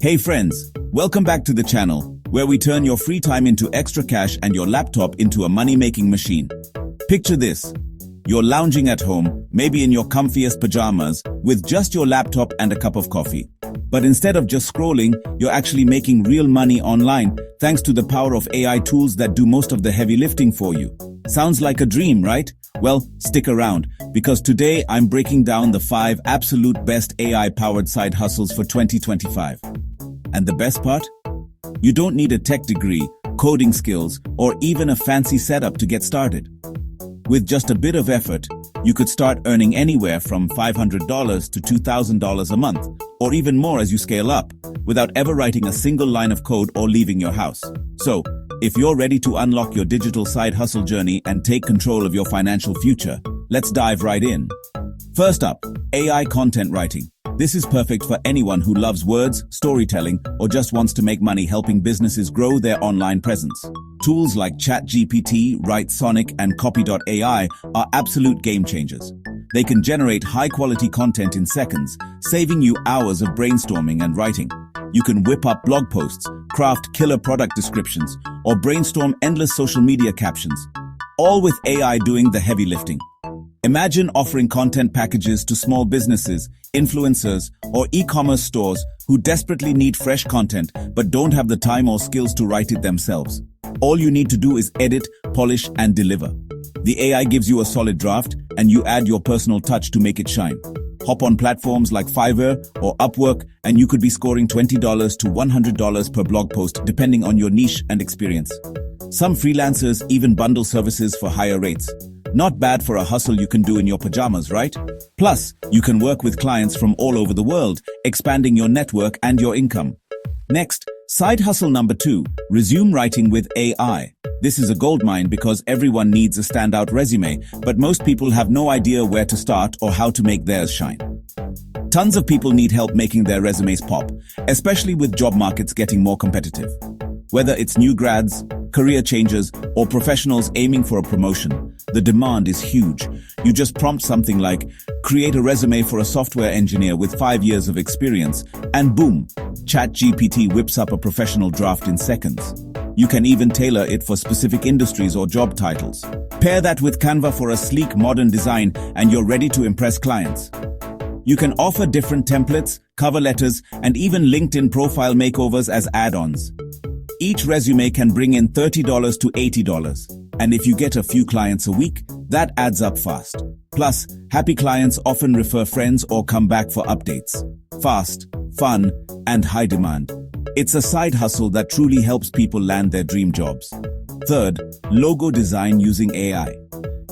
Hey friends, welcome back to the channel, where we turn your free time into extra cash and your laptop into a money-making machine. Picture this. You're lounging at home, maybe in your comfiest pajamas, with just your laptop and a cup of coffee. But instead of just scrolling, you're actually making real money online, thanks to the power of AI tools that do most of the heavy lifting for you. Sounds like a dream, right? Well, stick around, because today I'm breaking down the 5 absolute best AI-powered side hustles for 2025. And the best part? You don't need a tech degree, coding skills, or even a fancy setup to get started. With just a bit of effort, you could start earning anywhere from $500 to $2,000 a month, or even more as you scale up, without ever writing a single line of code or leaving your house. So, if you're ready to unlock your digital side hustle journey and take control of your financial future, let's dive right in. First up, AI content writing. This is perfect for anyone who loves words, storytelling, or just wants to make money helping businesses grow their online presence. Tools like ChatGPT, WriteSonic, and Copy.ai are absolute game changers. They can generate high-quality content in seconds, saving you hours of brainstorming and writing. You can whip up blog posts, craft killer product descriptions, or brainstorm endless social media captions, all with AI doing the heavy lifting. Imagine offering content packages to small businesses, influencers, or e-commerce stores who desperately need fresh content but don't have the time or skills to write it themselves. All you need to do is edit, polish, and deliver. The AI gives you a solid draft, and you add your personal touch to make it shine. Hop on platforms like Fiverr or Upwork, and you could be scoring $20 to $100 per blog post depending on your niche and experience. Some freelancers even bundle services for higher rates. Not bad for a hustle you can do in your pajamas, right? Plus, you can work with clients from all over the world, expanding your network and your income. Next, side hustle number 2, resume writing with AI. This is a goldmine because everyone needs a standout resume, but most people have no idea where to start or how to make theirs shine. Tons of people need help making their resumes pop, especially with job markets getting more competitive. Whether it's new grads, career changers, or professionals aiming for a promotion, the demand is huge. You just prompt something like, create a resume for a software engineer with 5 years of experience, and boom, ChatGPT whips up a professional draft in seconds. You can even tailor it for specific industries or job titles. Pair that with Canva for a sleek modern design, and you're ready to impress clients. You can offer different templates, cover letters, and even LinkedIn profile makeovers as add-ons. Each resume can bring in $30 to $80, and if you get a few clients a week, that adds up fast. Plus, happy clients often refer friends or come back for updates. Fast, fun, and high demand. It's a side hustle that truly helps people land their dream jobs. Third, logo design using AI.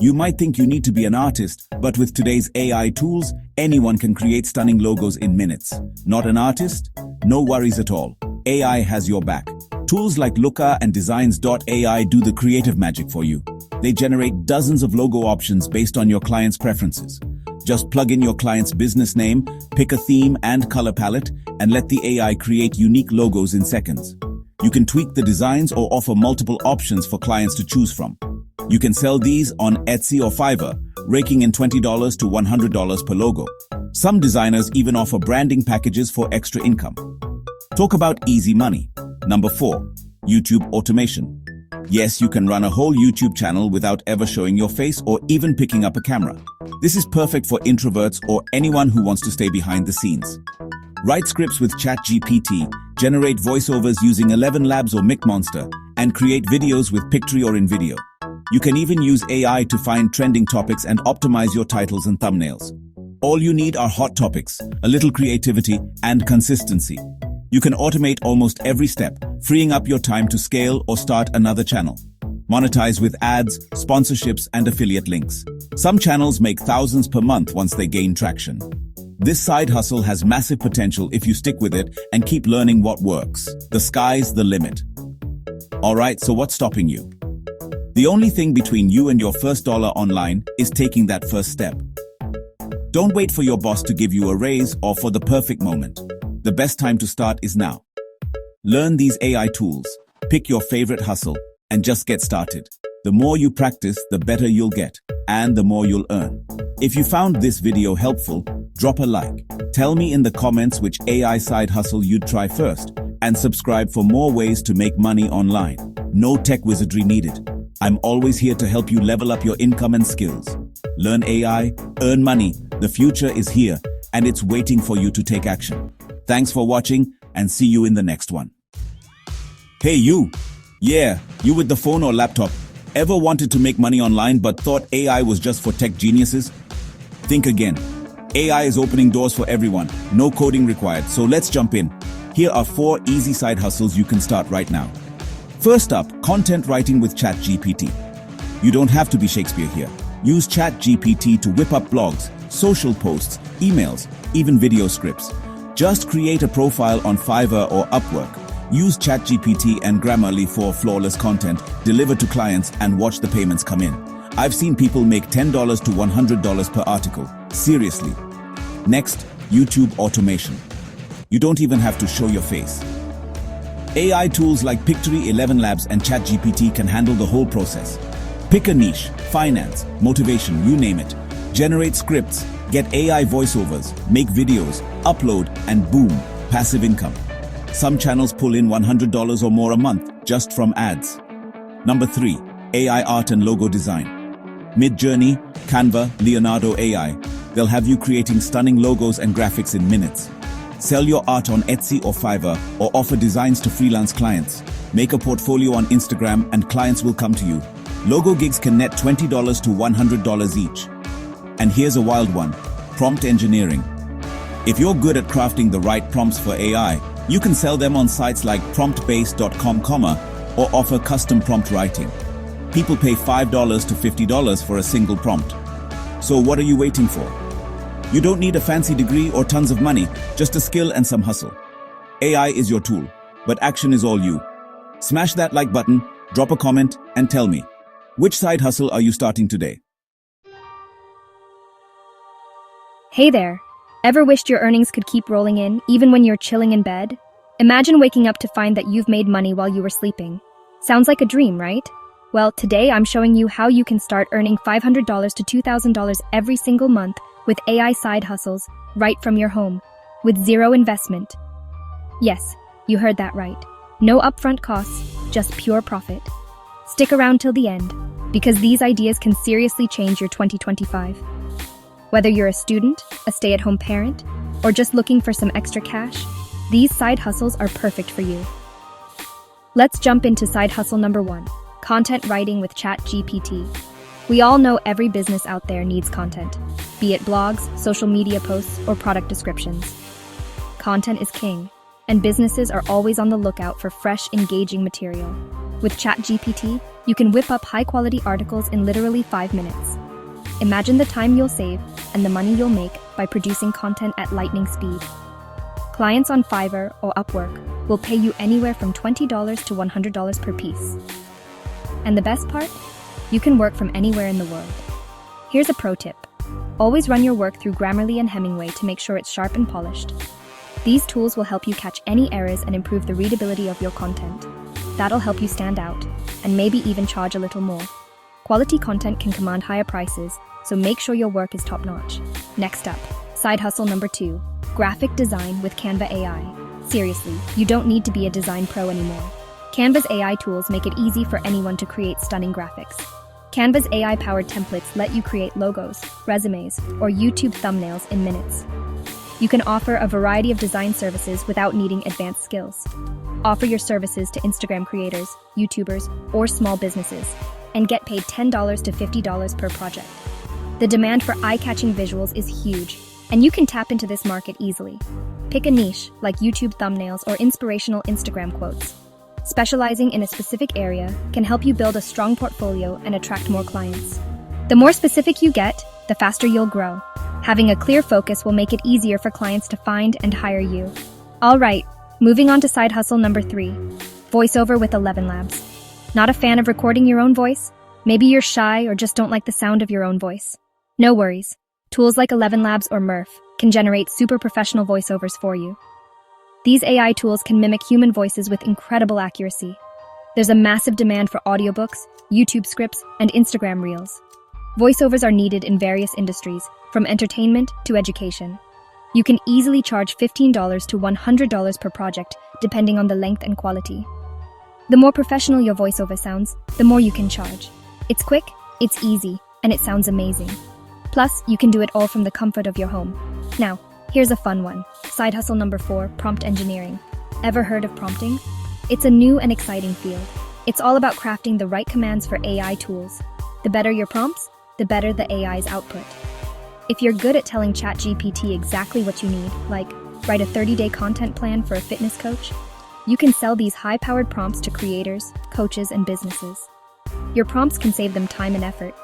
You might think you need to be an artist, but with today's AI tools, anyone can create stunning logos in minutes. Not an artist? No worries at all. AI has your back. Tools like Looker and Designs.ai do the creative magic for you. They generate dozens of logo options based on your client's preferences. Just plug in your client's business name, pick a theme and color palette, and let the AI create unique logos in seconds. You can tweak the designs or offer multiple options for clients to choose from. You can sell these on Etsy or Fiverr, raking in $20 to $100 per logo. Some designers even offer branding packages for extra income. Talk about easy money. Number 4, YouTube automation. Yes, you can run a whole YouTube channel without ever showing your face or even picking up a camera. This is perfect for introverts or anyone who wants to stay behind the scenes. Write scripts with ChatGPT, generate voiceovers using 11 Labs or MicMonster, and create videos with Pictory or InVideo. You can even use AI to find trending topics and optimize your titles and thumbnails. All you need are hot topics, a little creativity, and consistency. You can automate almost every step, freeing up your time to scale or start another channel. Monetize with ads, sponsorships, and affiliate links. Some channels make thousands per month once they gain traction. This side hustle has massive potential if you stick with it and keep learning what works. The sky's the limit. Alright, so what's stopping you? The only thing between you and your first dollar online is taking that first step. Don't wait for your boss to give you a raise or for the perfect moment. The best time to start is now. Learn these AI tools, pick your favorite hustle, and just get started. The more you practice, the better you'll get, and the more you'll earn. If you found this video helpful, Drop a like. Tell me in the comments which AI side hustle you'd try first, and subscribe for more ways to make money online. No tech wizardry needed. I'm always here to help you level up your income and skills. Learn AI, earn money. The future is here, and it's waiting for you to take action. Thanks for watching, and see you in the next one. Hey you! Yeah, you with the phone or laptop. Ever wanted to make money online but thought AI was just for tech geniuses? Think again. AI is opening doors for everyone. No coding required, so let's jump in. Here are 4 easy side hustles you can start right now. First up, content writing with ChatGPT. You don't have to be Shakespeare here. Use ChatGPT to whip up blogs, social posts, emails, even video scripts. Just create a profile on Fiverr or Upwork. Use ChatGPT and Grammarly for flawless content, deliver to clients, and watch the payments come in. I've seen people make $10 to $100 per article. Seriously. Next, YouTube automation. You don't even have to show your face. AI tools like Pictory, 11 Labs, and ChatGPT can handle the whole process. Pick a niche, finance, motivation, you name it. Generate scripts, get AI voiceovers, make videos, upload, and boom, passive income. Some channels pull in $100 or more a month just from ads. Number 3, AI art and logo design. Midjourney, Canva, Leonardo AI. They'll have you creating stunning logos and graphics in minutes. Sell your art on Etsy or Fiverr, or offer designs to freelance clients. Make a portfolio on Instagram and clients will come to you. Logo gigs can net $20 to $100 each. And here's a wild one, prompt engineering. If you're good at crafting the right prompts for AI, you can sell them on sites like promptbase.com, or offer custom prompt writing. People pay $5 to $50 for a single prompt. So what are you waiting for? You don't need a fancy degree or tons of money, just a skill and some hustle. AI is your tool, but action is all you. Smash that like button, drop a comment, and tell me, which side hustle are you starting today? Hey there! Ever wished your earnings could keep rolling in, even when you're chilling in bed? Imagine waking up to find that you've made money while you were sleeping. Sounds like a dream, right? Well, today I'm showing you how you can start earning $500 to $2,000 every single month with AI side hustles right from your home, with zero investment. Yes, you heard that right. No upfront costs, just pure profit. Stick around till the end, because these ideas can seriously change your 2025. Whether you're a student, a stay-at-home parent, or just looking for some extra cash, these side hustles are perfect for you. Let's jump into side hustle number 1, content writing with ChatGPT. We all know every business out there needs content, be it blogs, social media posts, or product descriptions. Content is king, and businesses are always on the lookout for fresh, engaging material. With ChatGPT, you can whip up high-quality articles in literally 5 minutes. Imagine the time you'll save and the money you'll make by producing content at lightning speed. Clients on Fiverr or Upwork will pay you anywhere from $20 to $100 per piece. And the best part? You can work from anywhere in the world. Here's a pro tip. Always run your work through Grammarly and Hemingway to make sure it's sharp and polished. These tools will help you catch any errors and improve the readability of your content. That'll help you stand out, and maybe even charge a little more. Quality content can command higher prices, so make sure your work is top-notch. Next up, side hustle number 2, graphic design with Canva AI. Seriously, you don't need to be a design pro anymore. Canva's AI tools make it easy for anyone to create stunning graphics. Canva's AI-powered templates let you create logos, resumes, or YouTube thumbnails in minutes. You can offer a variety of design services without needing advanced skills. Offer your services to Instagram creators, YouTubers, or small businesses, and get paid $10 to $50 per project. The demand for eye-catching visuals is huge, and you can tap into this market easily. Pick a niche, like YouTube thumbnails or inspirational Instagram quotes. Specializing in a specific area can help you build a strong portfolio and attract more clients. The more specific you get, the faster you'll grow. Having a clear focus will make it easier for clients to find and hire you. All right, moving on to side hustle number 3, voiceover with 11 Labs. Not a fan of recording your own voice? Maybe you're shy or just don't like the sound of your own voice. No worries. Tools like 11 Labs or Murph can generate super professional voiceovers for you. These AI tools can mimic human voices with incredible accuracy. There's a massive demand for audiobooks, YouTube scripts, and Instagram reels. Voiceovers are needed in various industries, from entertainment to education. You can easily charge $15 to $100 per project, depending on the length and quality. The more professional your voiceover sounds, the more you can charge. It's quick, it's easy, and it sounds amazing. Plus, you can do it all from the comfort of your home. Now, here's a fun one. Side hustle number 4, prompt engineering. Ever heard of prompting? It's a new and exciting field. It's all about crafting the right commands for AI tools. The better your prompts, the better the AI's output. If you're good at telling ChatGPT exactly what you need, like write a 30-day content plan for a fitness coach, you can sell these high-powered prompts to creators, coaches, and businesses. Your prompts can save them time and effort.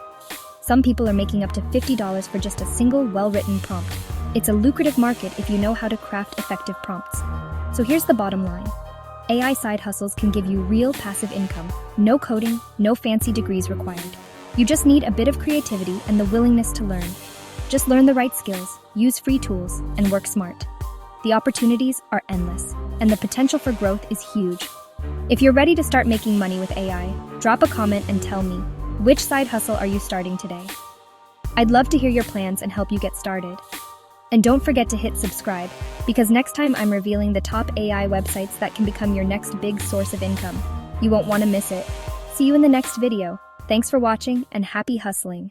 Some people are making up to $50 for just a single well-written prompt. It's a lucrative market if you know how to craft effective prompts. So here's the bottom line. AI side hustles can give you real passive income. No coding, no fancy degrees required. You just need a bit of creativity and the willingness to learn. Just learn the right skills, use free tools, and work smart. The opportunities are endless, and the potential for growth is huge. If you're ready to start making money with AI, drop a comment and tell me, which side hustle are you starting today? I'd love to hear your plans and help you get started. And don't forget to hit subscribe, because next time I'm revealing the top AI websites that can become your next big source of income. You won't want to miss it. See you in the next video. Thanks for watching and happy hustling.